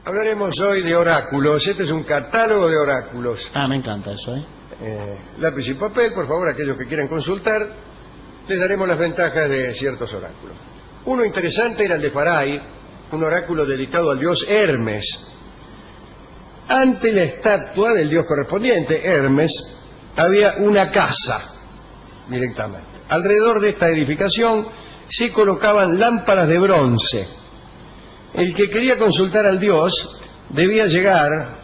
Hablaremos hoy de oráculos. Este es un catálogo de oráculos. Ah, me encanta eso, ¿eh? Lápiz y papel, por favor, aquellos que quieran consultar, les daremos las ventajas de ciertos oráculos. Uno interesante era el de Faray, un oráculo dedicado al dios Hermes. Ante la estatua del dios correspondiente, Hermes, había una casa directamente. Alrededor de esta edificación se colocaban lámparas de bronce. El que quería consultar al dios debía llegar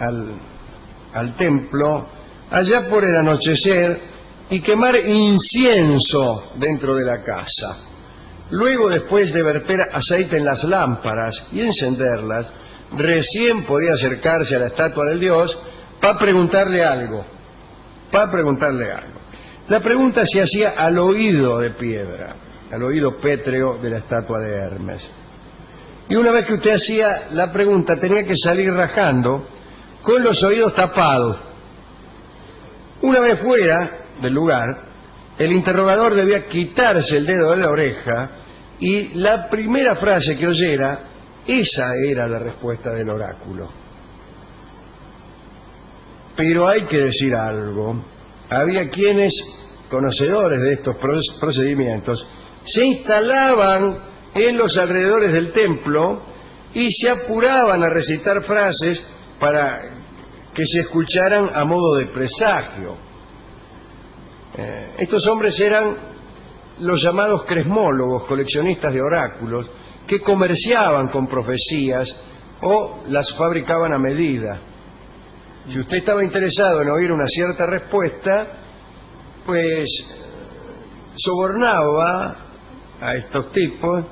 al templo allá por el anochecer y quemar incienso dentro de la casa. Luego, después de verter aceite en las lámparas y encenderlas, recién podía acercarse a la estatua del dios para preguntarle algo. La pregunta se hacía al oído de piedra, al oído pétreo de la estatua de Hermes. Y una vez que usted hacía la pregunta, tenía que salir rajando con los oídos tapados. Una vez fuera del lugar, el interrogador debía quitarse el dedo de la oreja y la primera frase que oyera, esa era la respuesta del oráculo. Pero hay que decir algo. Había quienes, conocedores de estos procedimientos, se instalaban en los alrededores del templo y se apuraban a recitar frases para que se escucharan a modo de presagio. Estos hombres eran los llamados cresmólogos, coleccionistas de oráculos, que comerciaban con profecías o las fabricaban a medida. Si usted estaba interesado en oír una cierta respuesta, pues sobornaba a estos tipos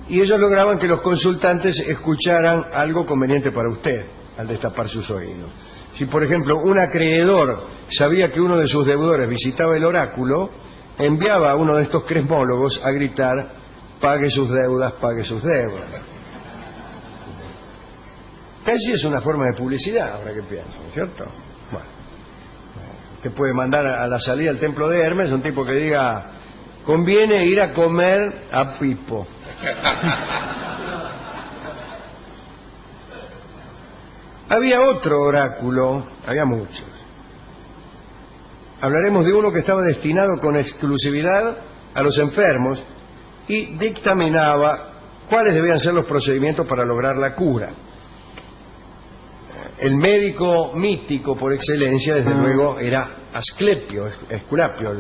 y ellos lograban que los consultantes escucharan algo conveniente para usted al destapar sus oídos. Si, por ejemplo, un acreedor sabía que uno de sus deudores visitaba el oráculo, enviaba a uno de estos cresmólogos a gritar: pague sus deudas, pague sus deudas. Casi es una forma de publicidad, ahora que pienso, ¿no es cierto? Bueno, usted puede mandar a la salida al templo de Hermes un tipo que diga: conviene ir a comer a Pipo. Había otro oráculo, había muchos. Hablaremos de uno que estaba destinado con exclusividad a los enfermos y dictaminaba cuáles debían ser los procedimientos para lograr la cura. El médico mítico por excelencia, desde luego, era Asclepio, Esculapio,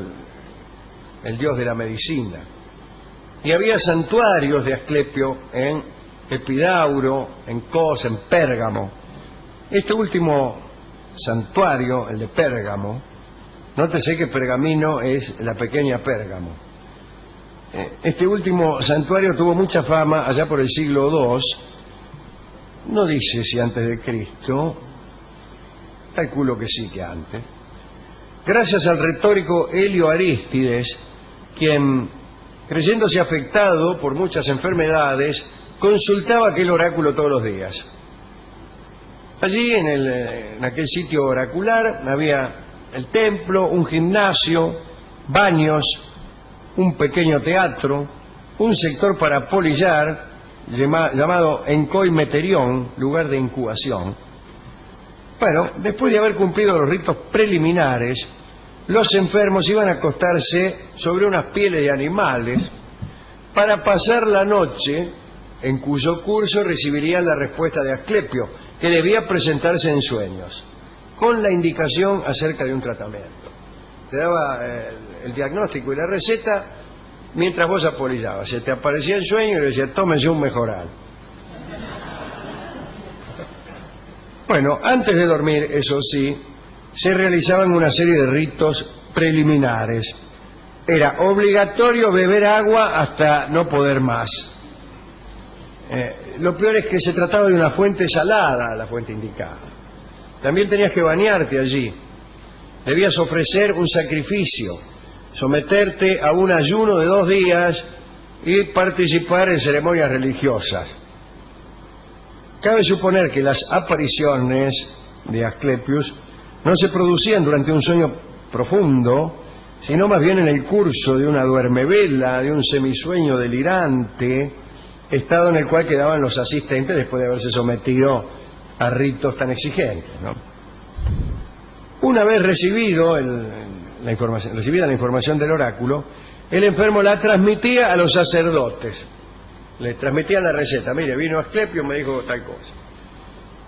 el dios de la medicina. Y había santuarios de Asclepio en Epidauro, en Cos, en Pérgamo. Este último santuario, el de Pérgamo, nótese que Pergamino es la pequeña Pérgamo. Este último santuario tuvo mucha fama allá por el siglo II, no dice si antes de Cristo, calculo que sí, que antes, gracias al retórico Helio Arístides, quien, creyéndose afectado por muchas enfermedades, consultaba aquel oráculo todos los días. Allí, en aquel sitio oracular, había el templo, un gimnasio, baños, un pequeño teatro, un sector para apolillar, llamado encoimeterión, lugar de incubación. Bueno, después de haber cumplido los ritos preliminares, los enfermos iban a acostarse sobre unas pieles de animales para pasar la noche, en cuyo curso recibirían la respuesta de Asclepio, que debía presentarse en sueños, con la indicación acerca de un tratamiento. Te daba el diagnóstico y la receta mientras vos apolillabas. Se te aparecía el sueño y le decía: tómese un mejoral. Bueno, antes de dormir, eso sí, se realizaban una serie de ritos preliminares. Era obligatorio beber agua hasta no poder más. Lo peor es que se trataba de una fuente salada, la fuente indicada. También tenías que bañarte allí. Debías ofrecer un sacrificio, someterte a un ayuno de 2 días y participar en ceremonias religiosas. Cabe suponer que las apariciones de Asclepius no se producían durante un sueño profundo, sino más bien en el curso de una duermevela, de un semisueño delirante, estado en el cual quedaban los asistentes después de haberse sometido a ritos tan exigentes, ¿no? Una vez recibida la información del oráculo, el enfermo la transmitía a los sacerdotes. Le transmitían la receta. Mire, vino Asclepio, me dijo tal cosa.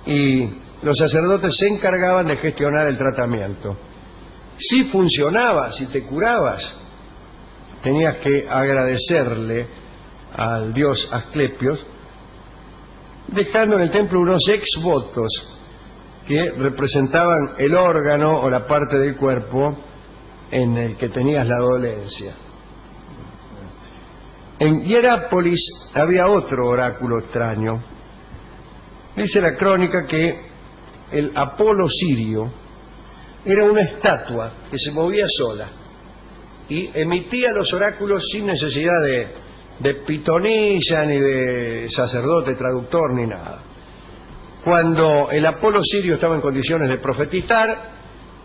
Y los sacerdotes se encargaban de gestionar el tratamiento. Si funcionaba, si te curabas, tenías que agradecerle al dios Asclepios, dejando en el templo unos exvotos que representaban el órgano o la parte del cuerpo en el que tenías la dolencia. En Hierápolis había otro oráculo extraño. Dice la crónica que el Apolo sirio era una estatua que se movía sola y emitía los oráculos sin necesidad de pitonisa, ni de sacerdote, traductor, ni nada. Cuando el Apolo sirio estaba en condiciones de profetizar,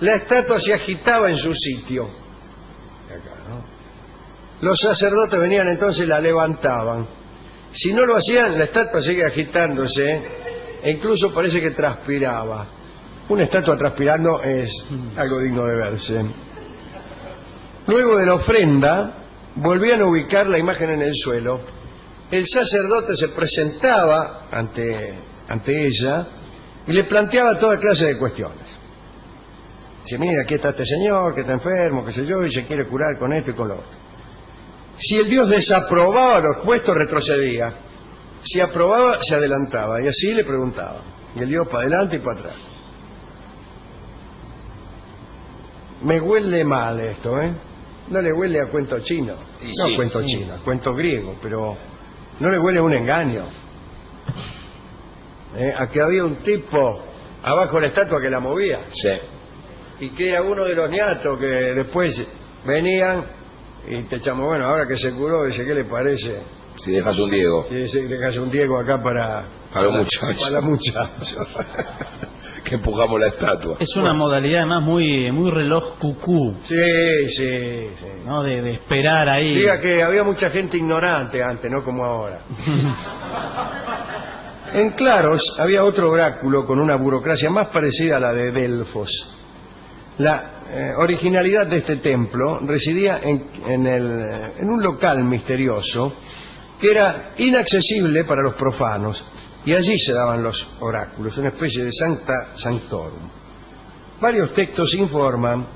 la estatua se agitaba en su sitio. Acá, ¿no? Los sacerdotes venían entonces y la levantaban. Si no lo hacían, la estatua sigue agitándose e incluso parece que transpiraba. Una estatua transpirando es algo digno de verse. Luego de la ofrenda, volvían a ubicar la imagen en el suelo. El sacerdote se presentaba ante ella y le planteaba toda clase de cuestiones. Dice, mira, aquí está este señor que está enfermo, qué sé yo, y se quiere curar con esto y con lo otro. Si el dios desaprobaba los puestos, retrocedía. Si aprobaba, se adelantaba. Y así le preguntaba. Y el dios para adelante y para atrás. Me huele mal esto, ¿eh? No le huele a cuento chino. No sí, cuento chino, a cuento griego, pero no le huele a un engaño. A que había un tipo abajo de la estatua que la movía. Sí. Y que era uno de los niatos que después venían y te echamos, bueno, ahora que se curó, dice, ¿qué le parece? Si dejas un Diego. Si dejas un Diego acá para los muchachos. Para los muchachos. Que empujamos la estatua. Es una modalidad además muy reloj cucú. Sí. ¿No? De esperar ahí. Diga que había mucha gente ignorante antes, no como ahora. En Claros había otro oráculo con una burocracia más parecida a la de Delfos. La originalidad de este templo residía en un local misterioso que era inaccesible para los profanos, y allí se daban los oráculos, una especie de Sancta Sanctorum. Varios textos informan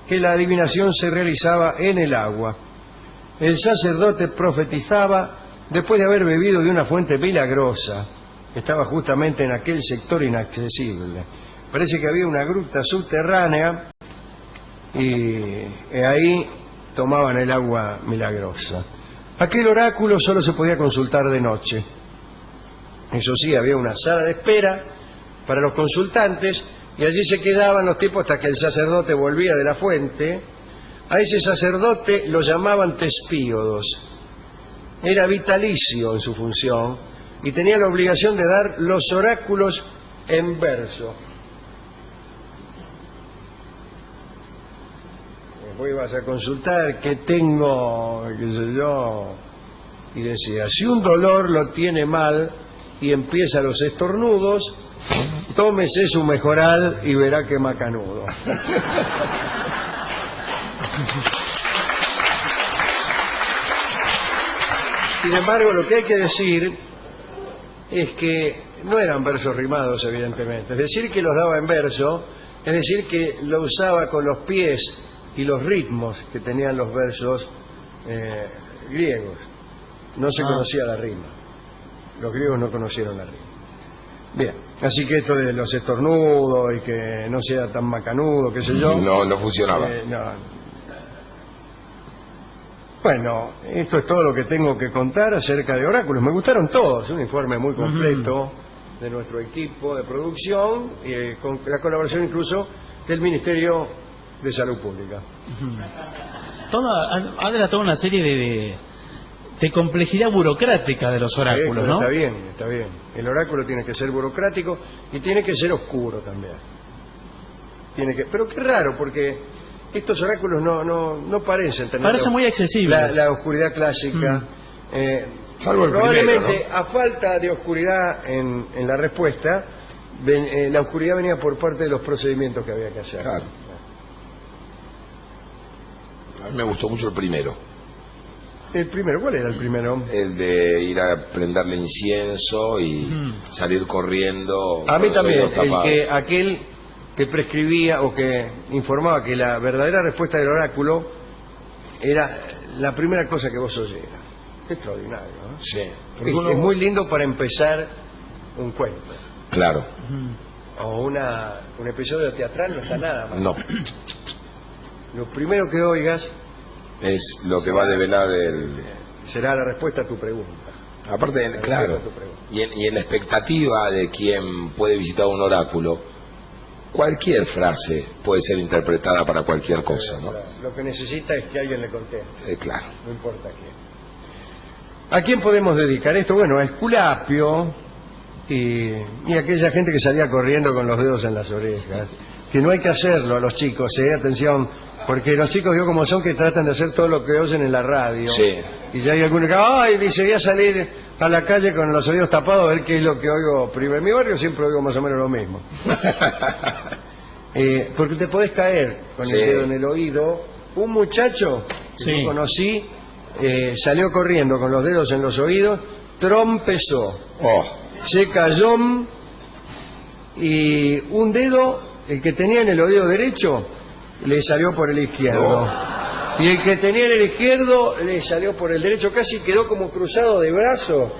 que la adivinación se realizaba en el agua. El sacerdote profetizaba después de haber bebido de una fuente milagrosa que estaba justamente en aquel sector inaccesible. Parece que había una gruta subterránea y ahí tomaban el agua milagrosa. Aquel oráculo solo se podía consultar de noche. Eso sí, había una sala de espera para los consultantes y allí se quedaban los tipos hasta que el sacerdote volvía de la fuente. A ese sacerdote lo llamaban tespíodos. Era vitalicio en su función y tenía la obligación de dar los oráculos en verso. Después ibas a consultar qué tengo, qué sé yo, y decía, si un dolor lo tiene mal y empieza los estornudos, tómese su mejoral y verá qué macanudo. Sin embargo, lo que hay que decir es que no eran versos rimados, evidentemente. Es decir, que los daba en verso, es decir, que lo usaba con los pies y los ritmos que tenían los versos griegos. No se conocía la rima. Los griegos no conocieron la rima. Bien, así que esto de los estornudos y que no sea tan macanudo, qué sé yo. No funcionaba. No. Bueno, esto es todo lo que tengo que contar acerca de oráculos. Me gustaron todos, un informe muy completo de nuestro equipo de producción, con la colaboración incluso del Ministerio de Salud Pública. Adela, toda una serie de complejidad burocrática de los oráculos, ¿no? Está bien. El oráculo tiene que ser burocrático y tiene que ser oscuro también. Pero qué raro, porque estos oráculos no parecen tener... Parece muy accesible. La oscuridad clásica. Salvo el Probablemente, primero, ¿no? a falta de oscuridad a falta de probablemente, a falta de oscuridad en la respuesta, la oscuridad venía por parte de los procedimientos que había que hacer. Claro. A mí me gustó mucho el primero. El primero, ¿cuál era el primero? El de ir a prenderle incienso y salir corriendo. A con mí los también, oídos tapados. aquel que prescribía o que informaba que la verdadera respuesta del oráculo era la primera cosa que vos oyeras. Qué extraordinario, ¿no? Sí. Es muy lindo para empezar un cuento. Claro. O un episodio teatral no está nada mal. No. Lo primero que oigas Es lo que va a develar el... será la respuesta a tu pregunta. Aparte, claro. Y en la expectativa de quien puede visitar un oráculo, cualquier frase puede ser interpretada para cualquier cosa, ¿no? Lo que necesita es que alguien le conteste, Claro. no importa quién. ¿A quién podemos dedicar esto? Bueno, a Esculapio y aquella gente que salía corriendo con los dedos en las orejas. Que no hay que hacerlo a los chicos, atención, porque los chicos, yo como son, que tratan de hacer todo lo que oyen en la radio. Sí. Y ya hay alguno que, ay, dice, voy a salir a la calle con los oídos tapados a ver qué es lo que oigo primero. En mi barrio siempre oigo más o menos lo mismo. Porque te podés caer con el dedo en el oído. Un muchacho que yo conocí salió corriendo con los dedos en los oídos, trompezó, se cayó y un dedo, el que tenía en el oído derecho, le salió por el izquierdo. Y el que tenía en el izquierdo le salió por el derecho, casi quedó como cruzado de brazo,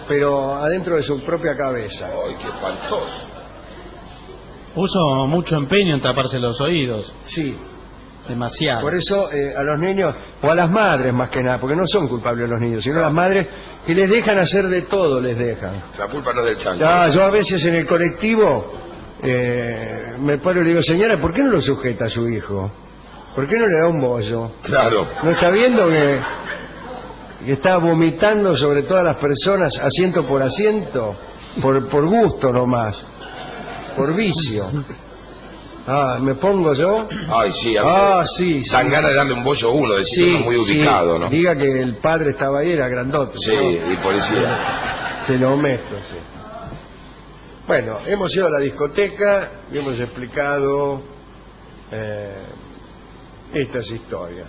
pero adentro de su propia cabeza. ¡Ay, qué espantoso! Puso mucho empeño en taparse los oídos. Sí. Demasiado. Por eso a los niños, o a las madres más que nada, porque no son culpables los niños, sino las madres que les dejan hacer de todo, les dejan. La culpa no es del chancho. Yo a veces en el colectivo me paro y le digo, señora, ¿por qué no lo sujeta a su hijo? ¿Por qué no le da un bollo? Claro. ¿No está viendo que está vomitando sobre todas las personas, asiento por asiento? Por gusto nomás, por vicio. ¿Me pongo yo? Ay, sí. Sí. Dan ganas de darle un bollo a uno, decir uno muy ubicado, ¿no? Diga que el padre estaba ahí, era grandote. Sí, ¿no? y policía. Se lo meto, sí. Bueno, hemos ido a la discoteca y hemos explicado estas historias.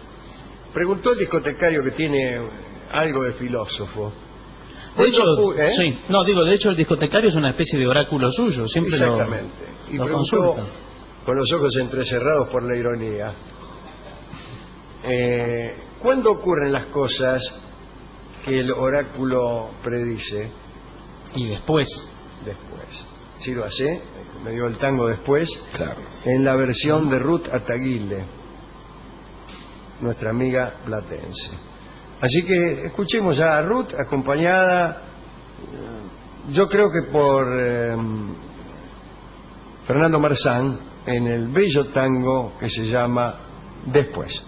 Preguntó el discotecario, que tiene algo de filósofo. De hecho, ¿eh? de hecho el discotecario es una especie de oráculo suyo, siempre Exactamente. Y lo preguntó, consulta. con los ojos entrecerrados por la ironía, ¿cuándo ocurren las cosas que el oráculo predice? Y después. Después. Sí lo hace, me dio el tango después, Claro. en la versión de Ruth Ataguile, nuestra amiga platense. Así que escuchemos a Ruth acompañada, yo creo que por Fernando Marzán, en el bello tango que se llama Después.